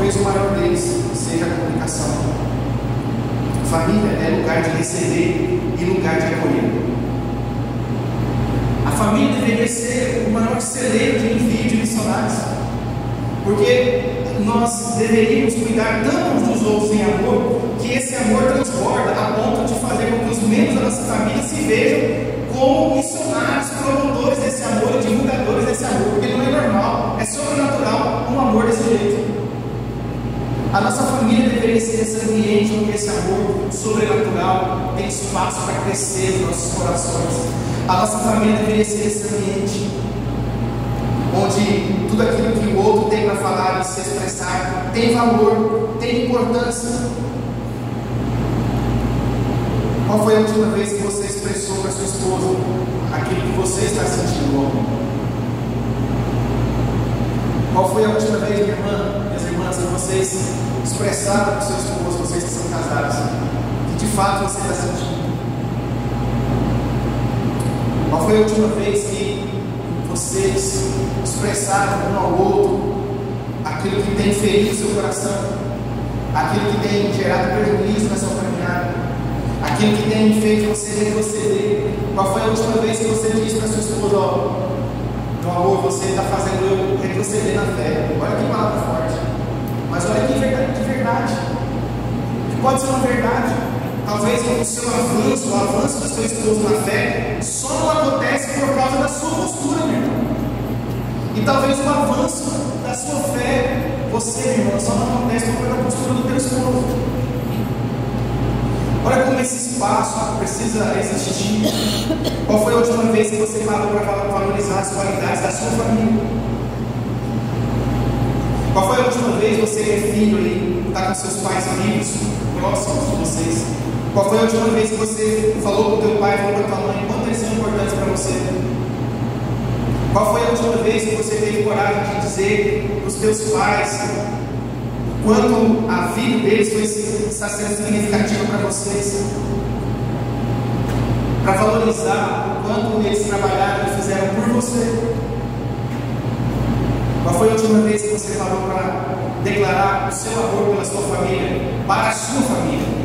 Talvez o maior deles seja a comunicação. Família é lugar de receber e lugar de acolher. A família deveria ser o maior celeiro de envio de missionários, porque nós deveríamos cuidar tanto uns dos outros em amor, que esse amor transborda a ponto de fazer com que os membros da nossa família se vejam como missionários, promotores desse amor e divulgadores desse amor, porque não é normal, é sobrenatural um amor desse jeito. A nossa família deveria ser esse ambiente onde esse amor sobrenatural tem espaço para crescer nos nossos corações. A nossa família deveria ser esse ambiente onde tudo aquilo que o outro tem para falar e se expressar tem valor, tem importância. Qual foi a última vez que você expressou para sua esposa aquilo que você está sentindo? Qual foi a última vez, minha irmã, minhas irmãs, que vocês expressaram para o seu esposo, vocês que são casados, que de fato você está sentindo? Qual foi a última vez que vocês expressaram um ao outro aquilo que tem ferido o seu coração, aquilo que tem gerado prejuízo na sua caminhada, aquilo que tem feito você retroceder? Qual foi a última vez que você disse para sua esposa: ó, meu amor, você está fazendo eu retroceder na fé? Olha que palavra forte, mas olha que verdade, de verdade, que pode ser uma verdade. Talvez o seu avanço, o avanço do seu esposo na fé, só não acontece por causa da sua postura, meu irmão. E talvez o avanço da sua fé, você, meu irmão, só não acontece por causa da postura do teu esposo. Olha como esse espaço precisa existir. Qual foi a última vez que você parou para valorizar as qualidades da sua família? Qual foi a última vez você, que é filho e está com seus pais vivos, próximos de vocês? Qual foi a última vez que você falou para o teu pai, falou para a tua mãe, quanto eles são importantes para você? Qual foi a última vez que você teve coragem de dizer para os teus pais quanto a vida deles está sendo significativa para vocês? Para valorizar o quanto eles trabalharam e fizeram por você? Qual foi a última vez que você falou para declarar o seu amor pela sua família, para a sua família?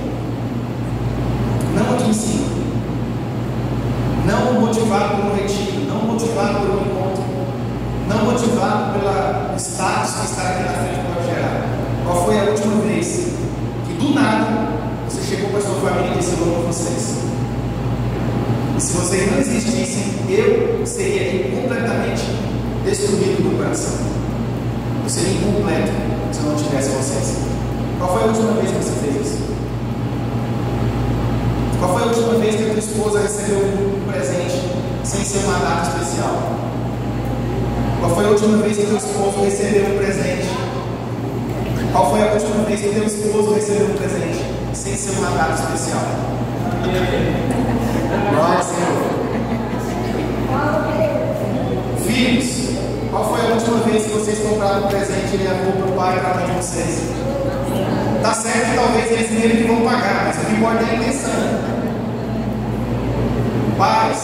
Não aqui em cima, não motivado por um retiro, não motivado por um encontro, não motivado pelo status que está aqui na frente pode gerar. Qual foi a última vez que do nada você chegou para a sua família e disse: eu amo vocês? E se vocês não existissem, eu seria completamente destruído do coração. Eu seria incompleto se eu não tivesse vocês. Qual foi a última vez que você fez isso? Qual foi a última vez que a tua esposa recebeu um presente sem ser uma data especial? Qual foi a última vez que teu esposo recebeu um presente? Qual foi a última vez que teu esposo recebeu um presente sem ser uma data especial? Glória ao Senhor. Filhos, qual foi a última vez que vocês compraram um presente e levou para o pai e para a mãe de vocês? Está certo que talvez eles mesmo que vão pagar, mas o que importa é a intenção. Pais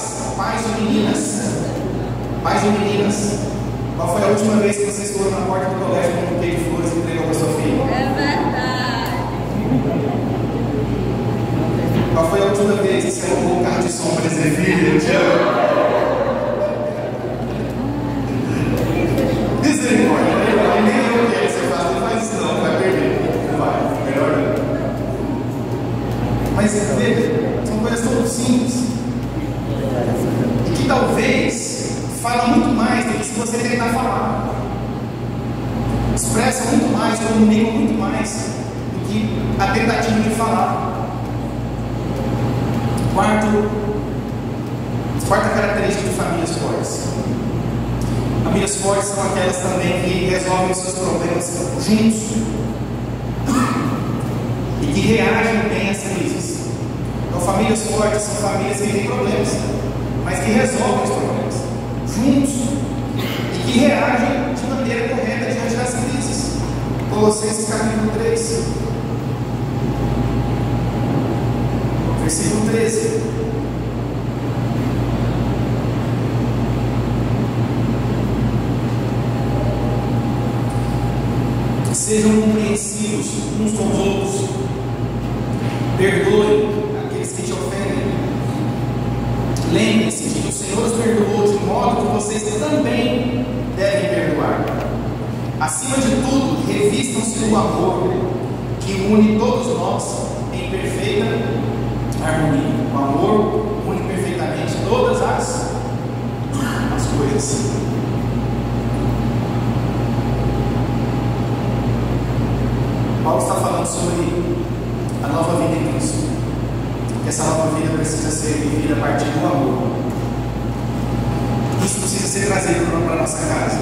de meninas, qual foi a última vez que vocês foram na porta do colégio com um buquê de flores e entregou para sua filha? É verdade. Qual foi a última vez que você roubou o carro de som para dizer: filho, eu te amo? Misericórdia, nem eu quero que você faça, não faz isso não, vai perder. Não vai, melhor não. Mas veja, são coisas tão simples e que talvez fala muito mais do que se você tentar falar. Expressa muito mais, comunica muito mais do que a tentativa de falar. Quarta característica de famílias fortes. Famílias fortes são aquelas também que resolvem os seus problemas juntos e que reagem bem às crises. Então, famílias fortes são famílias que têm problemas, mas que resolvem os problemas juntos e que reagem de maneira correta diante das crises. Colossenses capítulo 3, versículo 13. Sejam compreensivos uns com os outros. Perdoem aqueles que te ofendem. Lembre-se de que o Senhor os perdoou, de modo que vocês também devem perdoar. Acima de tudo, revistam-se do amor, que une todos nós em perfeita harmonia. O amor une perfeitamente todas as coisas. Paulo está falando sobre a nova vida em Cristo. Que essa nova vida precisa ser vivida a partir do amor. Isso precisa ser trazido para a nossa casa.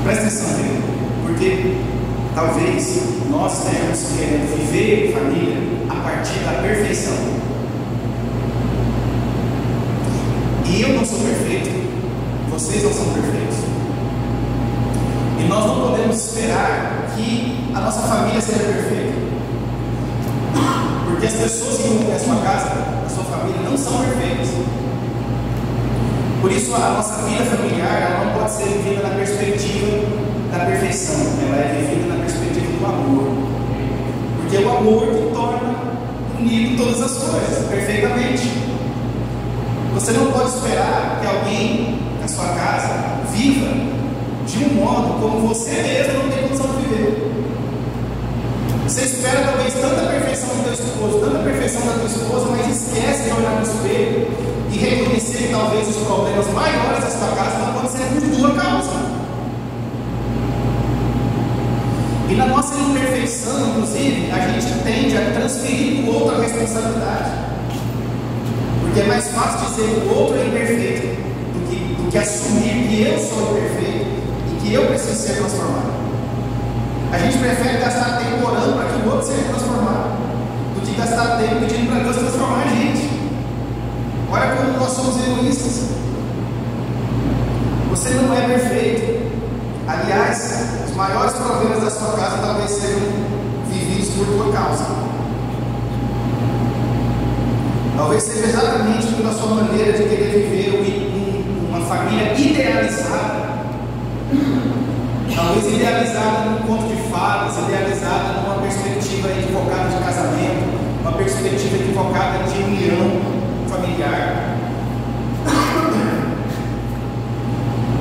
Presta atenção, querido, porque talvez nós estejamos querendo viver família a partir da perfeição. E eu não sou perfeito, vocês não são perfeitos. E nós não podemos esperar que a nossa família seja perfeita, porque as pessoas que vivem na sua casa, na sua família, não são perfeitas. Por isso a nossa vida familiar, ela não pode ser vivida na perspectiva da perfeição, ela é vivida na perspectiva do amor, porque é o amor que torna unido todas as coisas perfeitamente. Você não pode esperar que alguém na sua casa viva de um modo como você mesmo não tem condição de viver. Você espera talvez tanta perfeição do teu esposo, tanta perfeição da tua esposa, mas esquece de olhar no espelho e reconhecer que talvez os problemas maiores da sua casa não acontecem por tua causa. E na nossa imperfeição, inclusive, a gente tende a transferir para o outro a responsabilidade. Porque é mais fácil dizer que o outro é imperfeito do que assumir que eu sou imperfeito e que eu preciso ser transformado. A gente prefere gastar tempo orando para que o outro seja transformado do que gastar tempo pedindo para Deus transformar a gente. Olha como nós somos egoístas. Você não é perfeito. Aliás, os maiores problemas da sua casa talvez sejam vividos por tua causa. Talvez seja exatamente pela sua maneira de querer viver uma família idealizada. Talvez idealizada num conto de fadas, idealizada numa perspectiva equivocada de casamento, uma perspectiva equivocada de união familiar.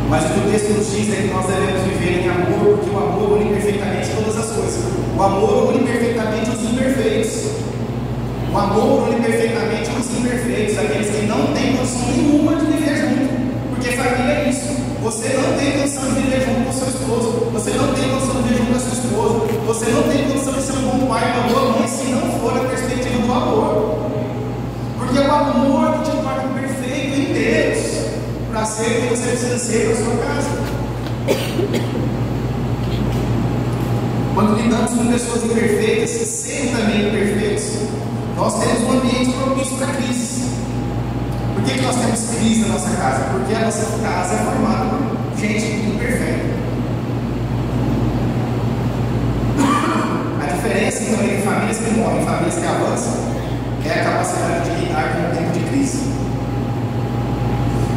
Mas o que o texto nos diz é que nós devemos viver em amor, porque o amor une perfeitamente todas as coisas. O amor une perfeitamente os imperfeitos. O amor une perfeitamente os imperfeitos, aqueles que não têm condição nenhuma de viver junto. Porque família é isso. Você não tem condição de viver junto com o seu esposo. Você não tem condição de viver junto com a sua esposa. Você não tem condição de ser um bom pai, uma boa mãe, se não for a perspectiva do amor. Porque é o amor que te torna perfeito em Deus, para ser o que você precisa ser na sua casa. Quando lidamos com pessoas imperfeitas, sendo também imperfeitos, nós temos um ambiente propício para crise. Por que nós temos crise na nossa casa? Porque a nossa casa é formada por gente imperfeita. A diferença então entre famílias que morrem e famílias que avançam é a capacidade de lidar com o tempo de crise.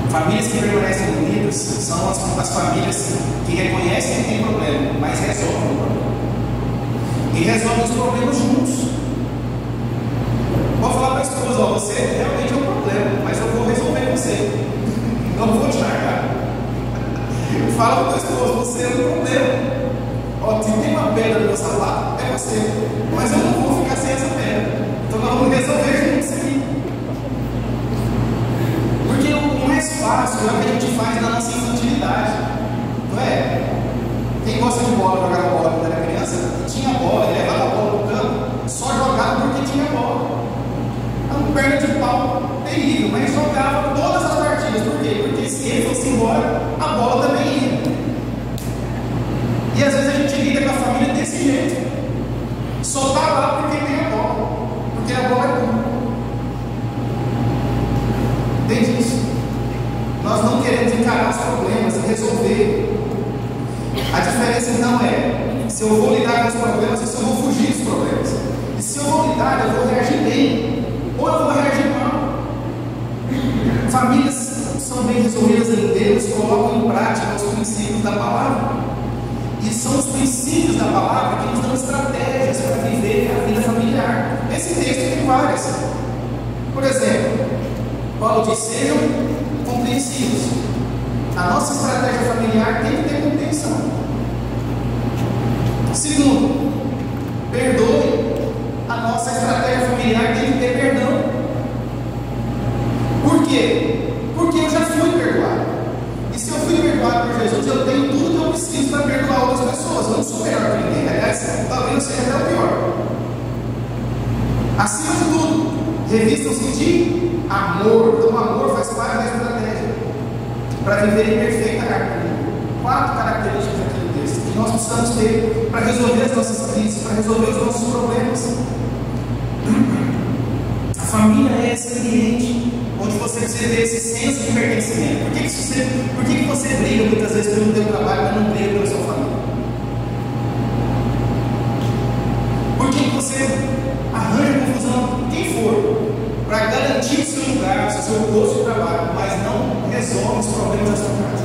Famílias que permanecem unidas são as famílias que reconhecem que tem problema, mas resolvem o problema. E resolvem os problemas juntos. Vou falar para a esposa: ó, você realmente é um problema, mas eu vou resolver você. Não vou te largar. Fala para a tua esposa: você é um problema. Ó, se tem uma pedra no meu sapato, é você. Mas eu não vou ficar sem essa pedra. Então nós vamos resolver juntos isso aqui. Porque o mais fácil é o que a gente faz na nossa infantilidade. Não é? Quem gosta de bola, jogar bola quando era criança, tinha bola, ele levava a bola no campo, só jogava porque tinha bola. É uma perna de pau terrível, mas jogava todas as partidas. Por quê? Porque se ele fosse embora, a bola também ia. E às vezes a gente lida com a família desse jeito. Só está lá porque tem a bola. Porque a bola é boa. Entende isso? Nós não queremos encarar os problemas e resolver. A diferença então é se eu vou lidar com os problemas ou se eu vou fugir dos problemas. E se eu vou lidar, eu vou reagir bem. Ou eu vou reagir mal. Famílias são bem resolvidas em Deus, colocam em prática os princípios da palavra. E são os princípios da palavra que nos dão estratégias para viver a vida familiar. Esse texto tem várias. Por exemplo, Paulo diz: sejam compreensivos. A nossa estratégia familiar tem que ter compreensão. Segundo, perdoe. A nossa estratégia familiar tem que ter perdão. Por quê? Porque eu já fui perdoado. E se eu fui perdoado por Jesus, eu tenho tudo que eu preciso para perdoar outras pessoas. Eu não sou melhor que ninguém. Aliás, talvez eu seja até o pior. Acima de tudo, revistam-se de amor. Então, o amor faz parte da estratégia para viver em perfeita harmonia. 4 características aqui no texto que nós precisamos ter para resolver as nossas crises, para resolver os nossos problemas. A família é esse ambiente onde você precisa ter esse senso de pertencimento. Por que você briga muitas vezes pelo teu trabalho, mas não briga pela sua família? Por que você arranja confusão, quem for, para garantir o seu lugar, o seu posto de trabalho, mas não resolve os problemas da sua casa?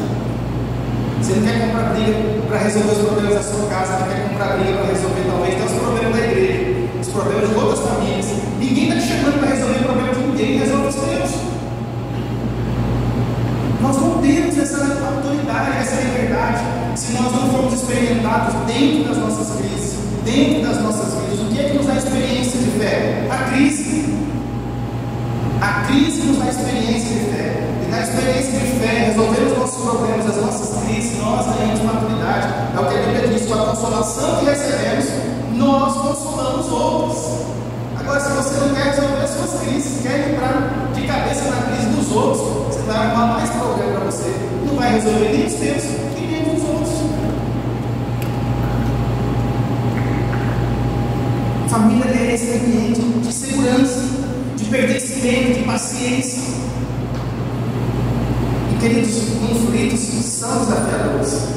Você não quer comprar briga para resolver os problemas da sua casa, não quer comprar briga para resolver talvez até os problemas da igreja, os problemas de outras famílias. Ninguém está te chamando para resolver o problema de ninguém, resolve os teus. Nós não temos essa autoridade, essa liberdade, se nós não formos experimentados dentro das nossas crises, dentro das nossas vidas. O que é que nos dá experiência de fé? A crise. A crise nos dá experiência de fé. E na experiência de fé, resolver os nossos problemas, as nossas crises, nós ganhamos maturidade. É o que a Bíblia diz: com a consolação que recebemos, nós consolamos outros. Agora, se você não quer resolver as suas crises, quer entrar de cabeça na crise dos outros, você vai arrumar mais problema para você. Não vai resolver nem os teus e nem dos outros. Família é esse ambiente de segurança, de pertencimento, de paciência. E queridos, conflitos são desafiadores.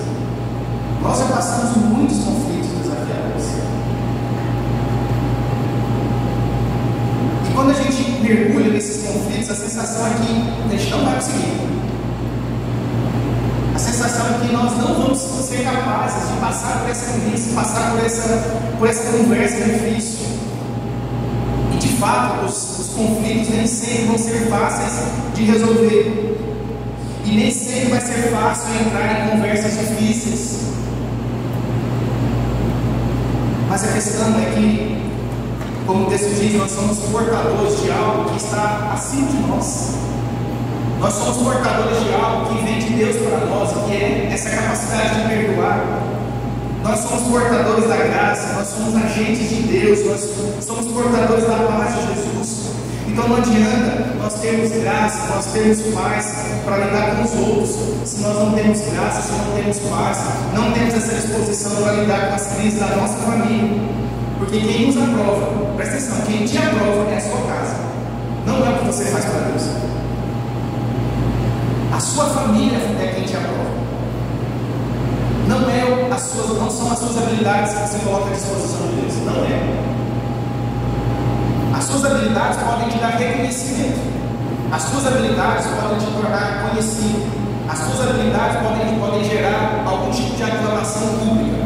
Nós já passamos muitos conflitos desafiadores. E quando a gente mergulha nesses conflitos, a sensação é que a gente não vai conseguir. A sensação é que nós não vamos ser capazes de passar por essa crise, passar por essa conversa difícil. E de fato, os conflitos nem sempre vão ser fáceis de resolver. E nem sempre vai ser fácil entrar em conversas difíceis. Mas a questão é que, como o texto diz, nós somos portadores de algo que está acima de nós. Nós somos portadores de algo que vem de Deus para nós, que é essa capacidade de perdoar. Nós somos portadores da graça, nós somos agentes de Deus, nós somos portadores da paz de Jesus. Então não adianta nós termos graça, nós termos paz para lidar com os outros, se nós não temos graça, se não temos paz, não temos essa disposição para lidar com as crises da nossa família. Porque quem nos aprova, presta atenção, quem te aprova é a sua casa, não é o que você faz para Deus. A sua família é quem te aprova. Não são as suas habilidades que você coloca à disposição de Deus. Não é. As suas habilidades podem te dar reconhecimento. As suas habilidades podem te tornar conhecido. As suas habilidades podem gerar algum tipo de aclamação pública.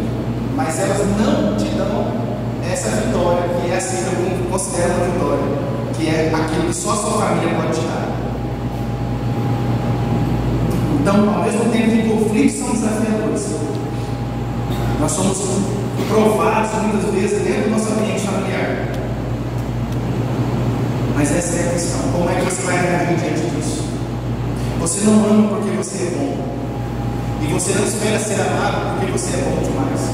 Mas elas não te dão essa vitória, que é assim que eu considero uma vitória, que é aquilo que só a sua família pode te dar. Então, ao mesmo tempo que conflitos são desafiadores, nós somos provados muitas vezes dentro do nosso ambiente familiar. Mas essa é a questão: como é que você vai reagir diante disso? Você não ama porque você é bom, e você não espera ser amado porque você é bom demais.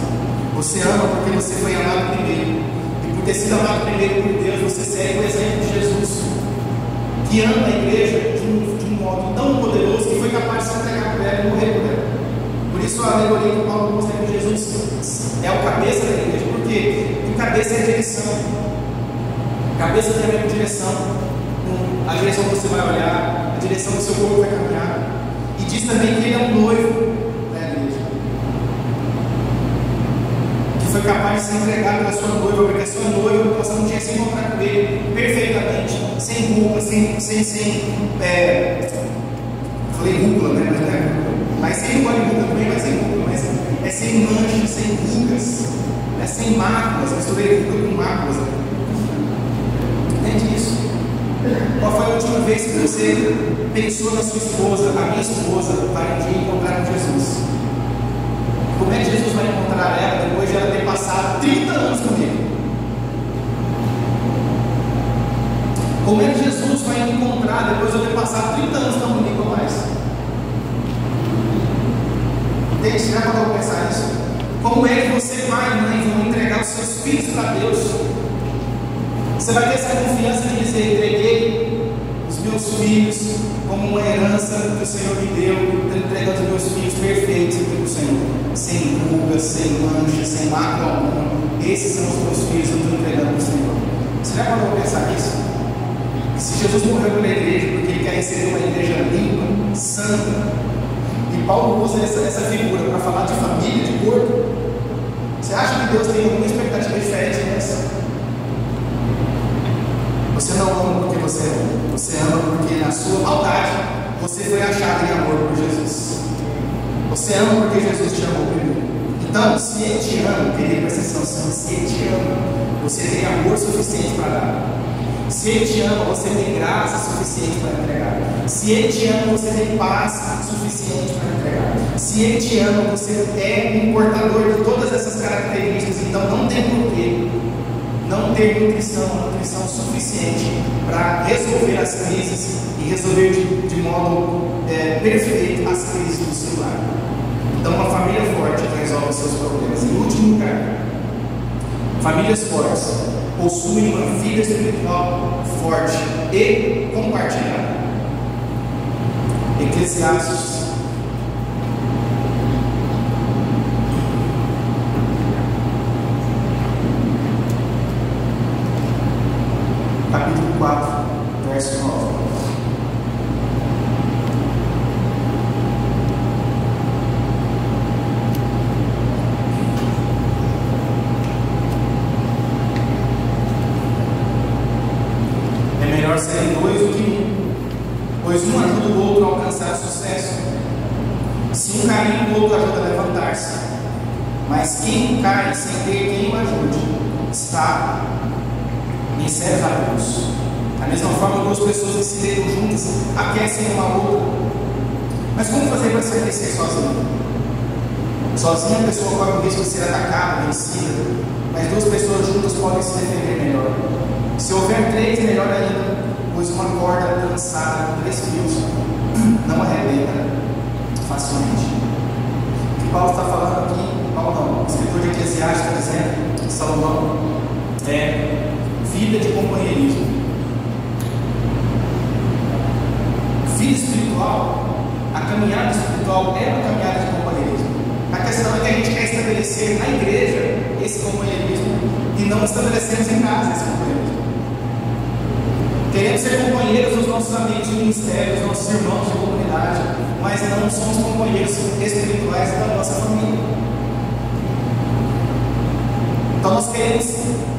Você ama porque você foi amado primeiro, e por ter sido amado primeiro por Deus, você segue o exemplo de Jesus, que ama a igreja de um modo tão poderoso que foi capaz de se entregar por ela e morrer por ela. Por isso a alegoria que Paulo mostra que Jesus é o cabeça da igreja. Por quê? Porque o cabeça é a direção. Cabeça tem a ver com direção, com a direção que você vai olhar, a direção que o seu corpo vai caminhar. E diz também que ele é um noivo da igreja, que foi capaz de se entregar pela sua noiva, porque a sua noiva você não tinha que se encontrar com ele perfeitamente, sem culpa, falei rúcula, né? Mas sem rúcula também, mas sem rúcula, mas é sem manchas, sem rugas, é sem máculas. Misturei ruga com máculas. Entende isso? Qual foi a última vez que você pensou na sua esposa? A minha esposa vai um dia encontrar com Jesus. Como é que Jesus vai encontrar ela depois de ela ter passado 30 anos comigo? Como é que Jesus vai me encontrar depois de eu ter passado 30 anos comigo ou mais? Entende? Já parou para pensar nisso? Como é que você, pai e mãe, vão entregar os seus filhos para Deus? Você vai ter essa confiança de dizer: entreguei os meus filhos como uma herança que o Senhor me deu, entregando os meus filhos perfeitos para o Senhor, sem rugas, sem manchas, sem mácula alguma. Esses são os meus filhos, eu estou entregando para o Senhor. Você já parou para pensar nisso? Se Jesus morreu pela igreja porque ele quer receber uma igreja limpa, santa, e Paulo usa essa figura para falar de família, de corpo, você acha que Deus tem alguma expectativa diferente dessa? Você não ama porque você ama, você ama porque na sua maldade você foi achado em amor por Jesus. Você ama porque Jesus te amou primeiro. Então, se Ele te ama, querido, presta atenção, se Ele te ama, você tem amor suficiente para dar. Se Ele te ama, você tem graça suficiente para entregar. Se Ele te ama, você tem paz suficiente para entregar. Se Ele te ama, você é um portador de todas essas características. Então não tem porquê não ter nutrição suficiente para resolver as crises e resolver de modo perfeito as crises do seu lar. Então uma família forte resolve os seus problemas. Em último lugar, famílias fortes possuem uma vida espiritual forte e compartilhada. Eclesiastes capítulo 4, verso 9. É melhor serem dois do que um, pois um ajuda o outro a alcançar sucesso. Se um cair, o outro ajuda a levantar-se. Mas quem cai sem ter quem o ajude, está em sérios apuros. Da mesma forma, duas pessoas que se deitam juntas aquecem uma outra. Mas como fazer para se aquecer sozinho? Sozinha a pessoa corre o risco de ser atacada, vencida, mas duas pessoas juntas podem se defender melhor. Se houver três, melhor ainda, pois uma corda lançada com 3 fios não arrebenta facilmente. O que Paulo está falando aqui, Paulo não, o escritor de Eclesiastes está dizendo, Salomão, vida de companheirismo. Vida espiritual, a caminhada espiritual é uma caminhada de companheirismo. A questão é que a gente quer estabelecer na igreja esse companheirismo e não estabelecemos em casa esse companheirismo. Queremos ser companheiros dos nossos amigos de ministério, dos nossos irmãos de comunidade, mas não somos companheiros espirituais da nossa família. Então nós queremos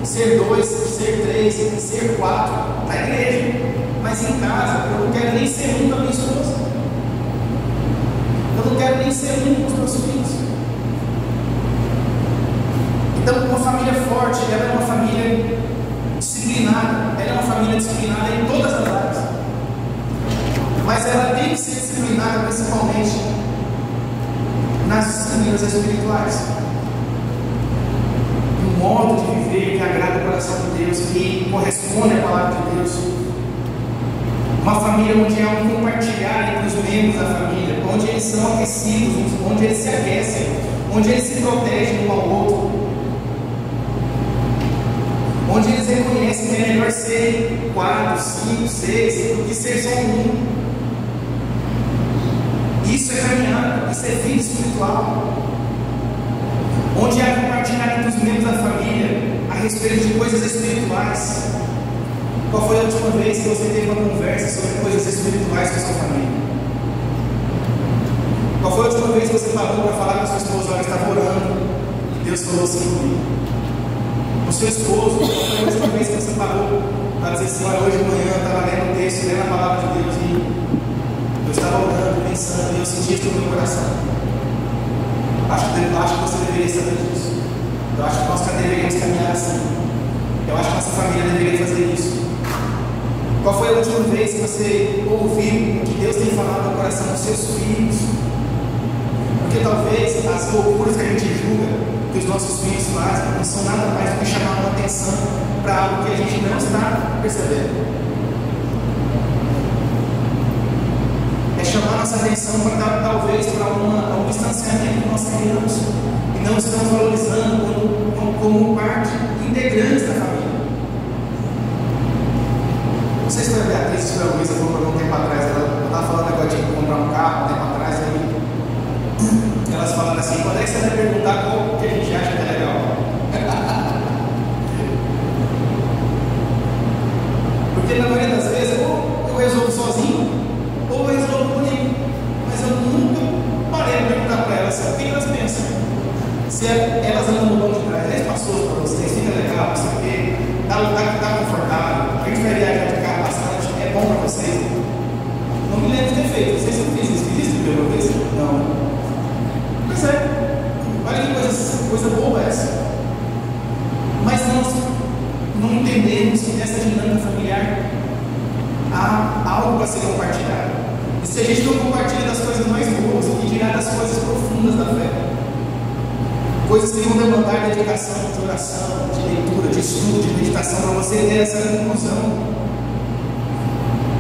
ser 2, ser 3, ser 4 na igreja, mas em casa eu não quero nem ser um com a minha esposa, eu não quero nem ser um com os meus filhos. Então uma família forte, ela é uma família disciplinada, ela é uma família disciplinada em todas as áreas, mas ela tem que ser disciplinada principalmente nas disciplinas espirituais. Modo de viver que agrada o coração de Deus, que corresponde à palavra de Deus. Uma família onde há um compartilhar entre os membros da família, onde eles são aquecidos, onde eles se aquecem, onde eles se protegem um ao outro, onde eles reconhecem que é melhor ser 4, 5, 6 do que ser só um. Isso é caminhada, isso é vida espiritual. Onde há compartilhar entre os membros da família a respeito de coisas espirituais. Qual foi a última vez que você teve uma conversa sobre coisas espirituais com a sua família? Qual foi a última vez que você parou para falar com a sua esposa? Olha, estava orando e Deus falou assim comigo. O seu esposo, qual foi a última vez que você parou para dizer assim: olha, hoje de manhã eu estava lendo um texto, lendo a palavra de Deus e eu estava orando, pensando, e eu senti isso no meu coração. acho que você deveria saber disso. Eu acho que nós deveríamos caminhar assim. Eu acho que nossa família deveria fazer isso. Qual foi a última vez que você ouviu o que Deus tem falado no coração dos seus filhos? Porque talvez as loucuras que a gente julga que os nossos filhos fazem não são nada mais do que chamar uma atenção para algo que a gente não está percebendo. É chamar nossa atenção para talvez para um distanciamento que nós criamos e não estamos valorizando como parte integrante da família. Não sei se foi a Beatriz, se foi a Luísa, falou um tempo atrás, ela estava falando agora de comprar um carro, um tempo atrás, aí elas falaram assim, quando é que você vai perguntar qual que a gente acha que é legal? Porque na maioria das vezes, ou eu resolvo sozinho, ou eu resolvo comigo. Mas eu nunca parei de perguntar para elas o que elas pensam. Se elas andam no banco de trás, é espaçoso para vocês, fica legal, não sei o quê, tá confortável, a gente vai viajar de carro bastante, é bom para vocês. Não me lembro de ter feito, não sei se eu fiz isso primeira vez. Não. Pois é, olha que coisa boa essa. Mas nós não entendemos que nessa dinâmica familiar há algo para ser compartilhado. E se a gente não compartilha das coisas mais boas, o que dirá das coisas profundas da fé? Coisas que vão demandar dedicação, de oração, de leitura, de estudo, de meditação, para você ter essa conclusão.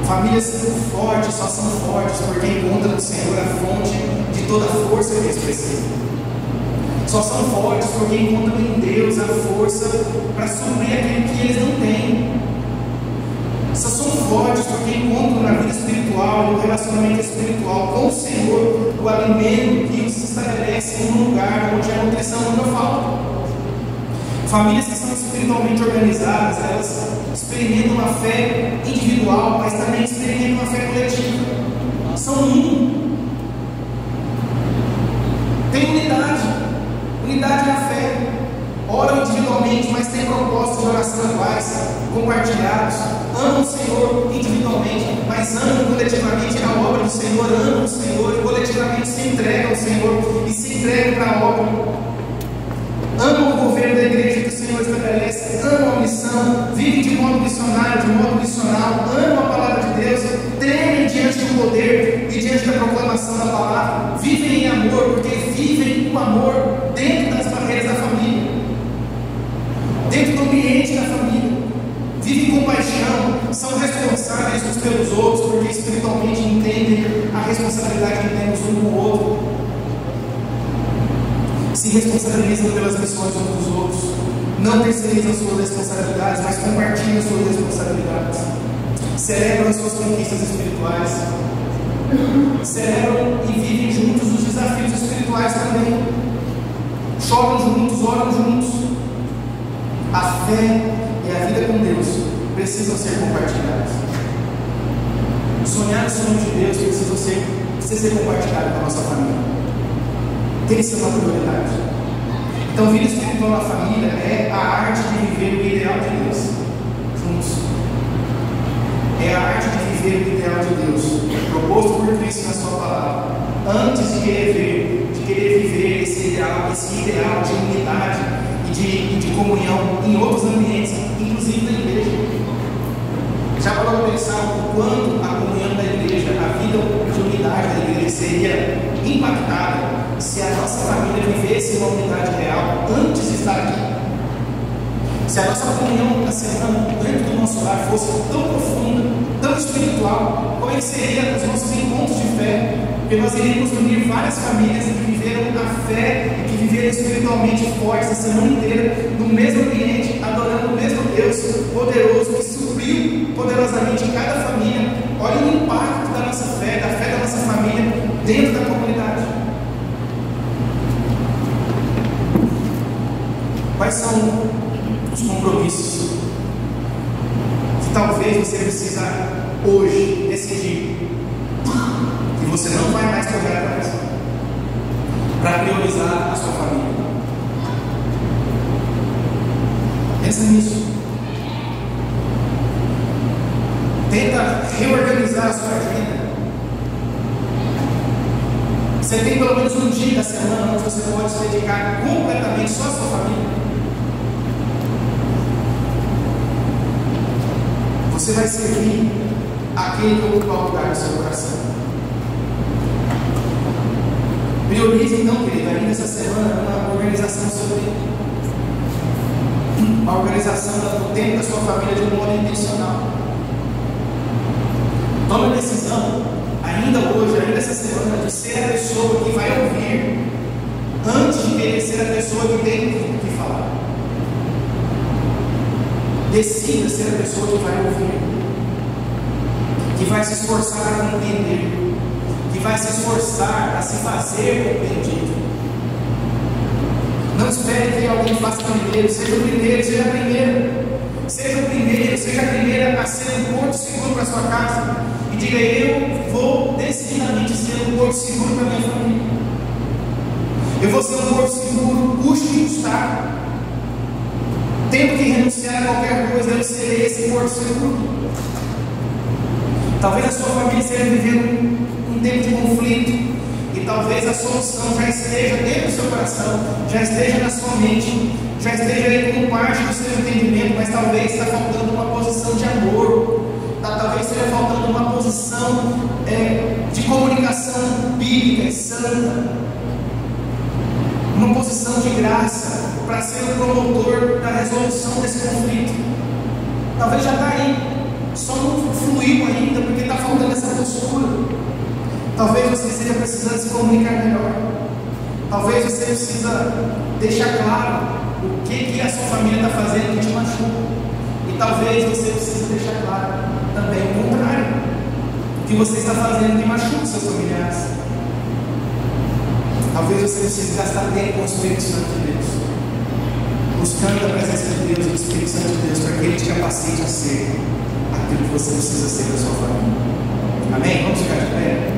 Famílias fortes só são fortes porque encontram no Senhor a fonte de toda a força que eles precisam. Só são fortes porque encontram em Deus a força para suprir aquilo que eles não têm. Só são fortes porque encontram na vida espiritual, no relacionamento espiritual com o Senhor, o alimento que os estabelece em um lugar onde a nutrição nunca falta. Famílias que são espiritualmente organizadas, elas experimentam uma fé individual, mas também experimentam uma fé coletiva. São um. Tem unidade na fé. Oram individualmente, mas têm propósitos de oração iguais, compartilhados. Amam o Senhor individualmente, mas amam coletivamente a obra do Senhor, amam o Senhor e coletivamente se entregam ao Senhor e se entregam para a obra. Amam o governo da igreja que o Senhor estabelece, amam a missão, vivem de modo missionário, de modo missional, amam a palavra de Deus, tremem diante do poder e diante da proclamação da palavra, vivem em amor, porque vivem o amor dentro das barreiras da família, dentro do ambiente da família, vivem com paixão, são responsáveis uns pelos outros, porque espiritualmente entendem a responsabilidade que temos um com o outro. Se responsabilizam pelas missões uns dos outros, não terceirizam suas responsabilidades, mas compartilham suas responsabilidades, celebram as suas conquistas espirituais, celebram e vivem juntos os desafios espirituais também, choram juntos, oram juntos. A fé e a vida com Deus precisam ser compartilhadas. Sonhar os sonhos de Deus precisa ser compartilhado com a nossa família. Tem que ser uma prioridade. Então, vida espiritual na família é a arte de viver o ideal de Deus juntos. É a arte de viver o ideal de Deus proposto por Cristo na sua palavra, antes de querer viver esse ideal de unidade e de comunhão em outros ambientes, inclusive na igreja. Já parou para pensar o quanto a comunhão da igreja, a vida de unidade da igreja seria impactada se a nossa família vivesse uma unidade real antes de estar aqui? Se a nossa comunhão da semana dentro do nosso lar fosse tão profunda, tão espiritual, como é que seria os nossos encontros de fé? Porque nós iríamos unir várias famílias que viveram a fé e que viveram espiritualmente fortes a semana inteira, no mesmo ambiente, adorando o mesmo Deus poderoso que supriu poderosamente cada família. Olha o impacto da nossa fé, da fé da nossa família dentro da comunidade. Quais são os compromissos que talvez você precisa hoje decidir que você não vai mais correr atrás para priorizar a sua família? Pensa nisso. Tenta reorganizar a sua agenda. Você tem pelo menos um dia da semana onde você pode se dedicar completamente só à sua família. Você vai servir aquele que ocupa o lugar do seu coração. Priorize então, querido, ainda essa semana, uma organização do seu tempo. Uma organização do tempo da sua família de um modo intencional. Tome a decisão, ainda hoje, ainda essa semana, de ser a pessoa que vai ouvir, antes de querer ser a pessoa que tem o que falar. Decida ser a pessoa que vai ouvir, que vai se esforçar para compreender, que vai se esforçar a se fazer compreendido. Não espere que alguém faça primeiro, seja o primeiro, seja a primeira. Seja o primeiro, seja a primeira a ser um porto seguro para a sua casa. E diga: eu vou decididamente ser um porto seguro para a minha família. Eu vou ser um porto seguro, custe o que custar. Tendo que renunciar a qualquer coisa, eu serei esse porto seguro. Talvez a sua família esteja vivendo um tempo de conflito. E talvez a solução já esteja dentro do seu coração, já esteja na sua mente, já esteja aí como parte do seu entendimento, mas talvez está faltando uma posição de amor, talvez esteja faltando uma posição de comunicação bíblica e santa, uma posição de graça para ser o promotor da resolução desse conflito. Talvez já está aí, só não fluiu ainda porque está faltando essa postura. Talvez você esteja precisando se comunicar melhor. Talvez você precisa deixar claro o que a sua família está fazendo que te machuca. E talvez você precise deixar claro também o contrário, o que você está fazendo que machuca os seus familiares. Talvez você precise gastar tempo com o Espírito Santo de Deus, buscando a presença de Deus e o Espírito Santo de Deus, para que Ele te capacite a ser aquilo que você precisa ser da sua família. Amém? Vamos ficar de pé.